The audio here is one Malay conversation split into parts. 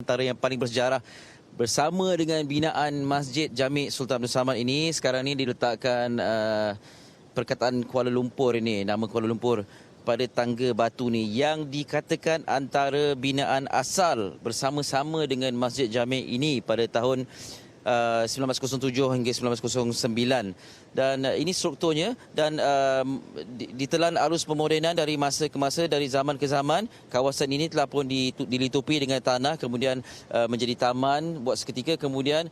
antara yang paling bersejarah bersama dengan binaan Masjid Jami' Sultan Abdul Samad ini. Sekarang ni diletakkan perkataan Kuala Lumpur ini, nama Kuala Lumpur pada tangga batu ni yang dikatakan antara binaan asal bersama-sama dengan Masjid Jami' ini pada tahun 1907 hingga 1909, dan ini strukturnya, dan ditelan arus pemodenan dari masa ke masa, dari zaman ke zaman. Kawasan ini telah pun dilitupi dengan tanah, kemudian menjadi taman buat seketika. Kemudian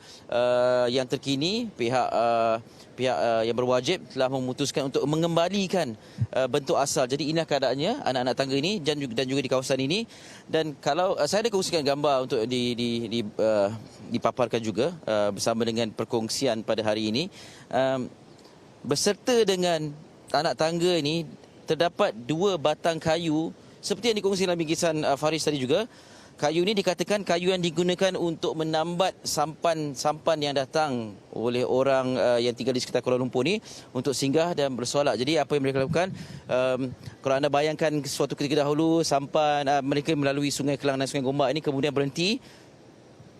yang terkini pihak yang berwajib telah memutuskan untuk mengembalikan bentuk asal. Jadi inilah keadaannya anak-anak tangga ini dan juga di kawasan ini. Dan kalau saya ada kongsikan gambar untuk dipaparkan juga bersama dengan perkongsian pada hari ini. Beserta dengan anak tangga ini terdapat 2 batang kayu seperti yang dikongsi dalam bingkisan Faris tadi juga. Kayu ini dikatakan kayu yang digunakan untuk menambat sampan yang datang oleh orang yang tinggal di sekitar Kuala Lumpur ni untuk singgah dan bersolat. Jadi apa yang mereka lakukan, kalau anda bayangkan suatu ketika dahulu sampan mereka melalui Sungai Kelang dan Sungai Gombak ini kemudian berhenti,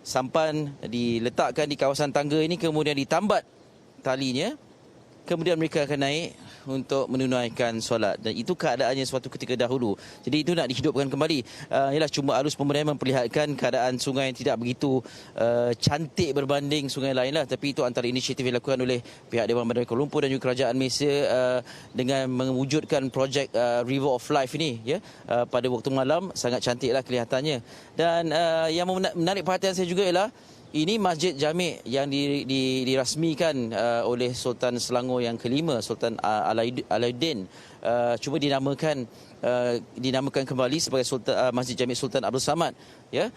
sampan diletakkan di kawasan tangga ini, kemudian ditambat talinya, kemudian mereka akan naik untuk menunaikan solat. Dan itu keadaannya suatu ketika dahulu. Jadi itu nak dihidupkan kembali. Ialah cuma arus pemodenan memperlihatkan keadaan sungai yang tidak begitu cantik berbanding sungai lain lah. Tapi itu antara inisiatif yang dilakukan oleh pihak Dewan Bandar Kuala Lumpur dan juga Kerajaan Malaysia dengan mewujudkan projek River of Life ini, ya. Pada waktu malam sangat cantiklah kelihatannya. Dan yang menarik perhatian saya juga ialah ini Masjid Jami' yang dirasmikan oleh Sultan Selangor yang kelima, Sultan Alauddin. Cuma dinamakan kembali sebagai Masjid Jami' Sultan Abdul Samad, ya.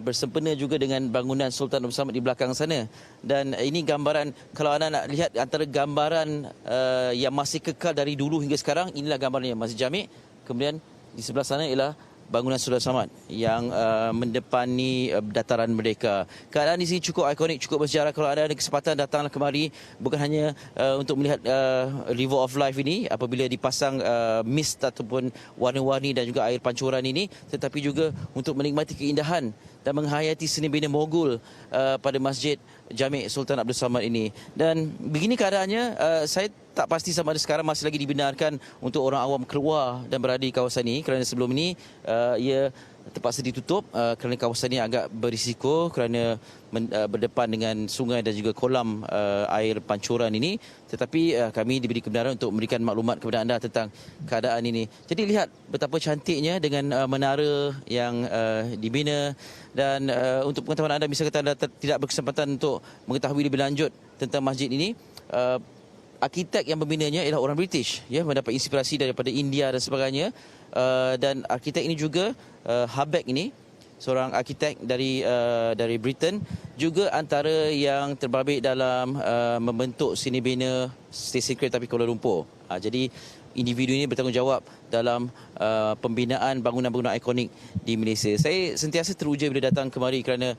Bersempena juga dengan bangunan Sultan Abdul Samad di belakang sana. Dan ini gambaran, kalau anda nak lihat antara gambaran yang masih kekal dari dulu hingga sekarang, inilah gambarnya Masjid Jami'. Kemudian di sebelah sana ialah bangunan Sultan Samad yang mendepani dataran Merdeka. Keadaan di sini cukup ikonik, cukup bersejarah. Kalau ada kesempatan, datanglah kemari, bukan hanya untuk melihat River of Life ini apabila dipasang mist ataupun warna-warni dan juga air pancuran ini, tetapi juga untuk menikmati keindahan dan menghayati seni bina Mogul pada Masjid Jami' Sultan Abdul Samad ini. Dan begini keadaannya, saya tak pasti sama ada sekarang masih lagi dibenarkan untuk orang awam keluar dan berada di kawasan ini, kerana sebelum ini ia terpaksa ditutup kerana kawasan ini agak berisiko kerana berdepan dengan sungai dan juga kolam air pancuran ini. Tetapi kami diberi kebenaran untuk memberikan maklumat kepada anda tentang keadaan ini. Jadi lihat betapa cantiknya dengan menara yang dibina. Dan untuk pengetahuan anda, misalnya anda tidak berkesempatan untuk mengetahui lebih lanjut tentang masjid ini, arkitek yang membinanya ialah orang British, ya, mendapat inspirasi daripada India dan sebagainya. Dan arkitek ini juga Habeck ini, seorang arkitek dari Britain, juga antara yang terbabit dalam membentuk seni bina stesen kereta api Kuala Lumpur. Jadi individu ini bertanggungjawab dalam pembinaan bangunan-bangunan ikonik di Malaysia. Saya sentiasa teruja bila datang kemari kerana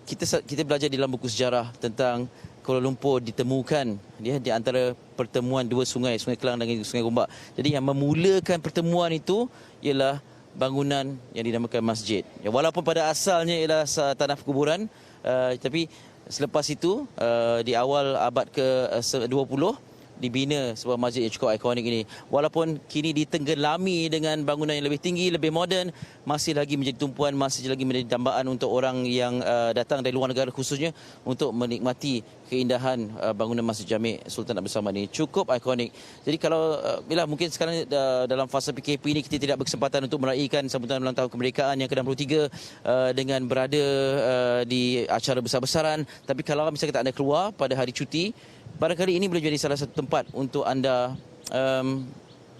kita belajar dalam buku sejarah tentang Kuala Lumpur ditemukan, ya, di antara pertemuan 2 sungai, Sungai Kelang dan Sungai Gombak. Jadi yang memulakan pertemuan itu ialah bangunan yang dinamakan masjid. Ya, walaupun pada asalnya ialah tanah perkuburan, tapi selepas itu di awal abad ke-20 dibina sebuah masjid yang cukup ikonik ini. Walaupun kini ditenggelami dengan bangunan yang lebih tinggi, lebih moden, masih lagi menjadi tumpuan, masih lagi menjadi dambaan untuk orang yang datang dari luar negara khususnya untuk menikmati keindahan bangunan Masjid Jami' Sultan Abdul Samad ini. Cukup ikonik. Jadi kalau bila mungkin sekarang dalam fasa PKP ini kita tidak berkesempatan untuk meraihkan sambutan ulang tahun kemerdekaan yang ke-63 dengan berada di acara besar-besaran, tapi kalau misalnya kita anda keluar pada hari cuti, barangkali ini boleh jadi salah satu tempat untuk anda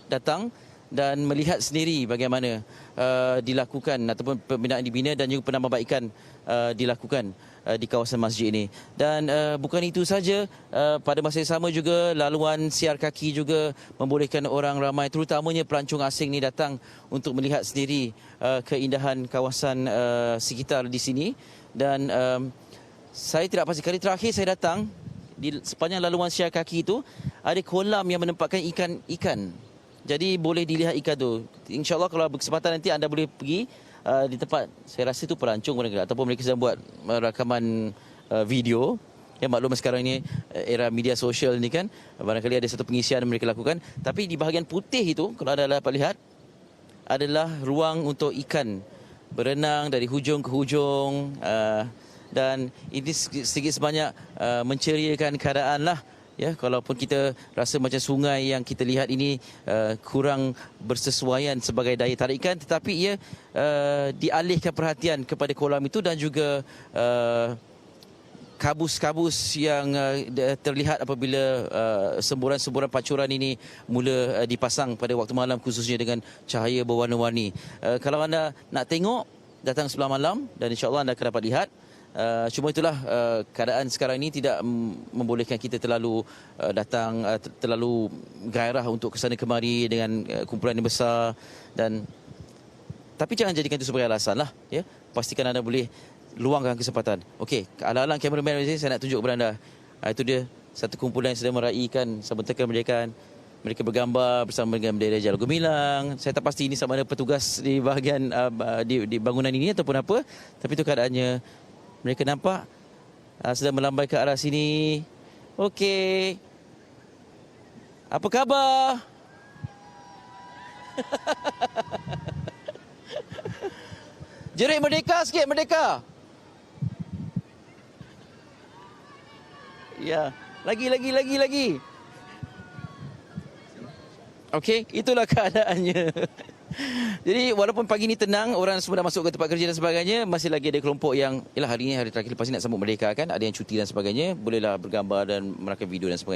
datang dan melihat sendiri bagaimana dilakukan ataupun pembinaan dibina dan juga penambahbaikan dilakukan di kawasan masjid ini. Dan bukan itu saja, pada masa yang sama juga laluan siar kaki juga membolehkan orang ramai, terutamanya pelancong asing ni, datang untuk melihat sendiri keindahan kawasan sekitar di sini. Dan saya tidak pasti, kali terakhir saya datang, di sepanjang laluan siar kaki itu ada kolam yang menempatkan ikan. Jadi boleh dilihat ikan tu. InsyaAllah kalau berkesempatan nanti anda boleh pergi, di tempat, saya rasa itu pelancong mereka ataupun mereka sedang buat rakaman video. Ya, maklum sekarang ini era media sosial ni kan, barangkali ada satu pengisian yang mereka lakukan. Tapi di bahagian putih itu, kalau anda dapat lihat, adalah ruang untuk ikan berenang dari hujung ke hujung, dan ini sedikit sebanyak menceriakan keadaan lah. Ya, kalaupun kita rasa macam sungai yang kita lihat ini kurang bersesuaian sebagai daya tarikan, tetapi ia dialihkan perhatian kepada kolam itu dan juga kabus-kabus yang terlihat apabila semburan-semburan pancuran ini mula dipasang pada waktu malam, khususnya dengan cahaya berwarna-warni. Kalau anda nak tengok, datang sebelah malam dan insya-Allah anda akan dapat lihat. Cuma itulah keadaan sekarang ini tidak membolehkan kita terlalu datang, terlalu gairah untuk kesana kemari dengan kumpulan yang besar. Tapi jangan jadikan itu sebagai alasan lah. Ya? Pastikan anda boleh luangkan kesempatan. Okey, alang-alang kameraman ini saya nak tunjuk kepada anda. Itu dia satu kumpulan yang sedang meraihkan sambutan kemerdekaan. Mereka bergambar bersama dengan bendera Jalur Gemilang. Saya tak pasti ini sama ada petugas di bahagian di bangunan ini ataupun apa. Tapi itu keadaannya. Mereka nampak sedang melambai ke arah sini. Okey. Apa khabar? Jerit merdeka sikit, merdeka. Ya, lagi. Okey, itulah keadaannya. Jadi walaupun pagi ni tenang, orang semua dah masuk ke tempat kerja dan sebagainya, masih lagi ada kelompok yang, hari ini hari terakhir lepas ni nak sambut merdeka kan, ada yang cuti dan sebagainya, bolehlah bergambar dan merakam video dan sebagainya.